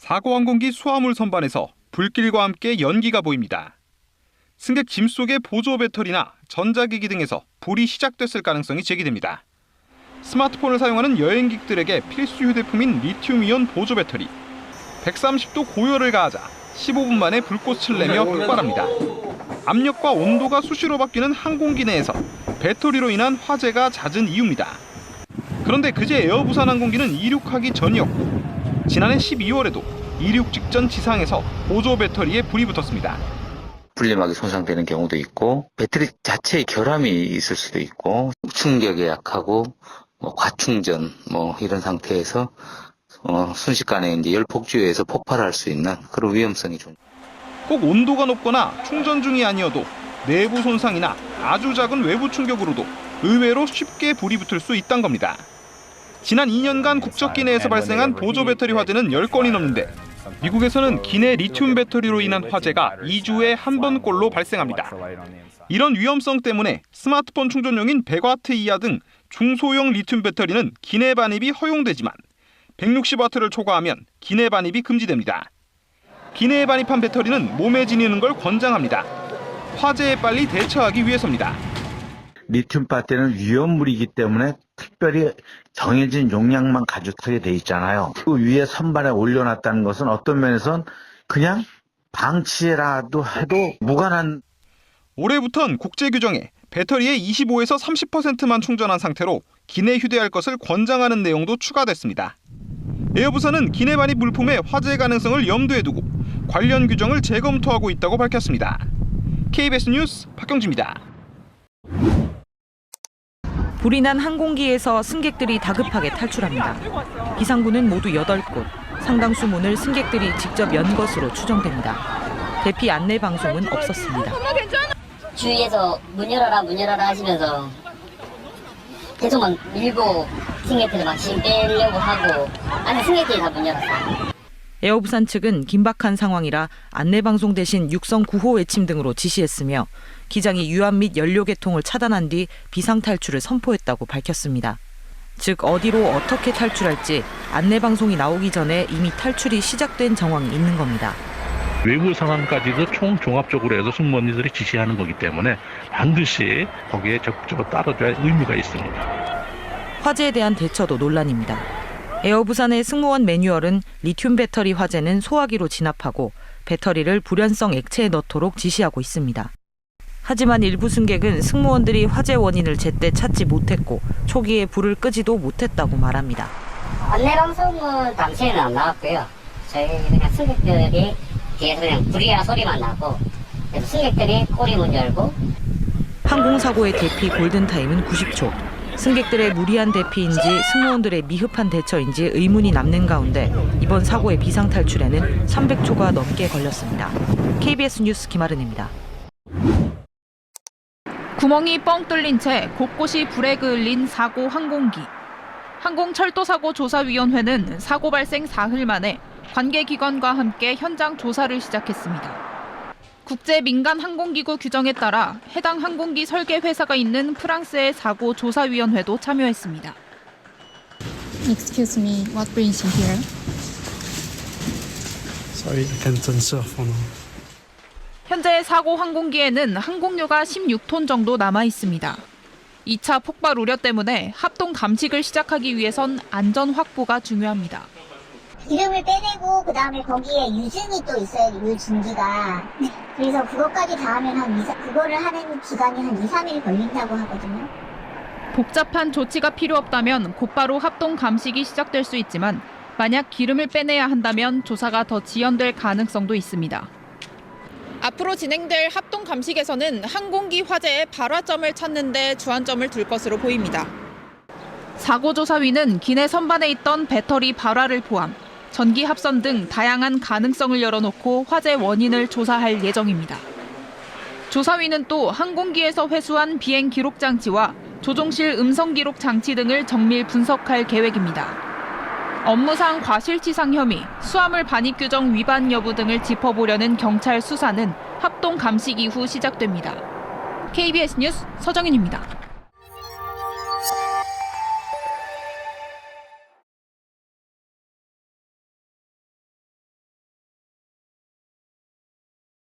사고 항공기 수화물 선반에서 불길과 함께 연기가 보입니다. 승객 짐 속의 보조 배터리나 전자기기 등에서 불이 시작됐을 가능성이 제기됩니다. 스마트폰을 사용하는 여행객들에게 필수 휴대품인 리튬이온 보조 배터리. 130도 고열을 가하자 15분 만에 불꽃을 내며 폭발합니다. 압력과 온도가 수시로 바뀌는 항공기 내에서 배터리로 인한 화재가 잦은 이유입니다. 그런데 그제 에어부산 항공기는 이륙하기 전이었고 지난해 12월에도 이륙 직전 지상에서 보조 배터리에 불이 붙었습니다. 분리막이 손상되는 경우도 있고 배터리 자체에 결함이 있을 수도 있고 충격에 약하고 과충전 이런 상태에서 순식간에 이제 열폭주에서 폭발할 수 있는 그런 위험성이 존재합니다. 꼭 온도가 높거나 충전 중이 아니어도 내부 손상이나 아주 작은 외부 충격으로도 의외로 쉽게 불이 붙을 수 있다는 겁니다. 지난 2년간 국적기 내에서 발생한 보조 배터리 화재는 10건이 넘는데 미국에서는 기내 리튬 배터리로 인한 화재가 2주에 한 번꼴로 발생합니다. 이런 위험성 때문에 스마트폰 충전용인 100W 이하 등 중소형 리튬 배터리는 기내 반입이 허용되지만 160W를 초과하면 기내 반입이 금지됩니다. 기내에 반입한 배터리는 몸에 지니는 걸 권장합니다. 화재에 빨리 대처하기 위해서입니다. 리튬 배터리는 위험물이기 때문에 특별히 정해진 용량만 가죽하게 돼 있잖아요. 그 위에 선반에 올려놨다는 것은 어떤 면에선 그냥 방치라도 해도 무관한. 올해부터는 국제 규정에 배터리의 25에서 30%만 충전한 상태로 기내 휴대할 것을 권장하는 내용도 추가됐습니다. 에어부산은 기내 반입 물품의 화재 가능성을 염두에 두고 관련 규정을 재검토하고 있다고 밝혔습니다. KBS 뉴스 박경지입니다. 불이 난 항공기에서 승객들이 다급하게 탈출합니다. 비상구는 모두 8곳, 상당수 문을 승객들이 직접 연 것으로 추정됩니다. 대피 안내 방송은 없었습니다. 주위에서 문 열어라 하시면서 계속 막 밀고 승객들을 막 짐 빼려고 하고 안에 승객들이 다 문 열었어요. 에어부산 측은 긴박한 상황이라 안내방송 대신 육성 구호 외침 등으로 지시했으며 기장이 유압 및 연료 개통을 차단한 뒤 비상탈출을 선포했다고 밝혔습니다. 즉 어디로 어떻게 탈출할지 안내방송이 나오기 전에 이미 탈출이 시작된 정황이 있는 겁니다. 외부 상황까지도 총종합적으로 해서 승무원들이 지시하는 거기 때문에 반드시 거기에 적극적으로 따라줘야 의무가 있습니다. 화재에 대한 대처도 논란입니다. 에어부산의 승무원 매뉴얼은 리튬 배터리 화재는 소화기로 진압하고 배터리를 불연성 액체에 넣도록 지시하고 있습니다. 하지만 일부 승객은 승무원들이 화재 원인을 제때 찾지 못했고 초기에 불을 끄지도 못했다고 말합니다. 안내방송은 당시에는 안 나왔고요. 저희 그냥 승객들이 뒤에서 그냥 불이야 소리만 나고 그래서 승객들이 꼬리문 열고. 항공사고의 대피 골든타임은 90초. 승객들의 무리한 대피인지 승무원들의 미흡한 대처인지 의문이 남는 가운데 이번 사고의 비상탈출에는 300초가 넘게 걸렸습니다. KBS 뉴스 김아른입니다. 구멍이 뻥 뚫린 채 곳곳이 불에 그을린 사고 항공기. 항공철도사고조사위원회는 사고 발생 사흘 만에 관계기관과 함께 현장 조사를 시작했습니다. 국제민간항공기구 규정에 따라 해당 항공기 설계 회사가 있는 프랑스의 사고조사위원회도 참여했습니다. Excuse me, what brings you here? Sorry, I can't answer for now. 현재 사고 항공기에는 항공유가 16톤 정도 남아 있습니다. 2차 폭발 우려 때문에 합동 감식을 시작하기 위해선 안전 확보가 중요합니다. 기름을 빼내고 그다음에 거기에 유증이 또 있어요. 유증기가. 그래서 그것까지 다 하면 그거를 하는 기간이 한 2, 3일 걸린다고 하거든요. 복잡한 조치가 필요 없다면 곧바로 합동 감식이 시작될 수 있지만 만약 기름을 빼내야 한다면 조사가 더 지연될 가능성도 있습니다. 앞으로 진행될 합동 감식에서는 항공기 화재의 발화점을 찾는 데 주안점을 둘 것으로 보입니다. 사고조사위는 기내 선반에 있던 배터리 발화를 포함 전기 합선 등 다양한 가능성을 열어놓고 화재 원인을 조사할 예정입니다. 조사위는 또 항공기에서 회수한 비행 기록 장치와 조종실 음성 기록 장치 등을 정밀 분석할 계획입니다. 업무상 과실치상 혐의, 수화물 반입 규정 위반 여부 등을 짚어보려는 경찰 수사는 합동 감식 이후 시작됩니다. KBS 뉴스 서정인입니다.